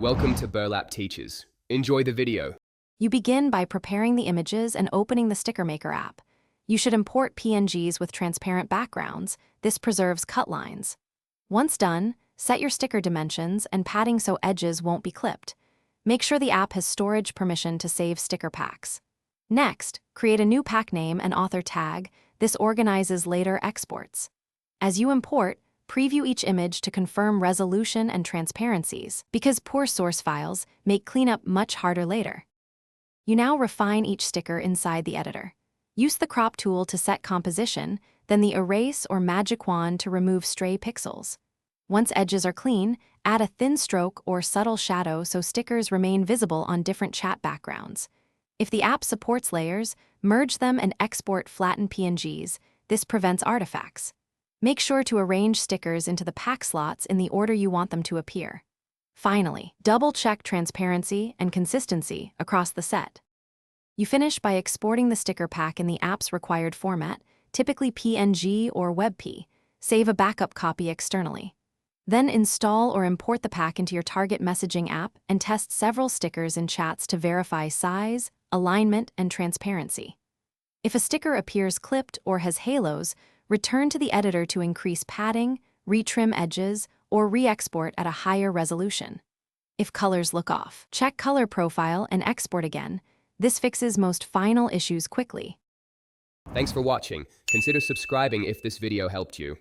Welcome to Burlap Teachers. Enjoy the video. You begin by preparing the images and opening the Sticker Maker app. You should import PNGs with transparent backgrounds. This preserves cut lines. Once done, set your sticker dimensions and padding so edges won't be clipped. Make sure the app has storage permission to save sticker packs. Next, create a new pack name and author tag. This organizes later exports. As you import, preview each image to confirm resolution and transparencies, because poor source files make cleanup much harder later. You now refine each sticker inside the editor. Use the crop tool to set composition, then the erase or magic wand to remove stray pixels. Once edges are clean, add a thin stroke or subtle shadow so stickers remain visible on different chat backgrounds. If the app supports layers, merge them and export flattened PNGs. This prevents artifacts. Make sure to arrange stickers into the pack slots in the order you want them to appear. Finally, double-check transparency and consistency across the set. You finish by exporting the sticker pack in the app's required format, typically PNG or WebP. Save a backup copy externally. Then install or import the pack into your target messaging app and test several stickers in chats to verify size, alignment, and transparency. If a sticker appears clipped or has halos, return to the editor to increase padding, retrim edges, or re-export at a higher resolution. If colors look off, check color profile and export again. This fixes most final issues quickly. Thanks for watching. Consider subscribing if this video helped you.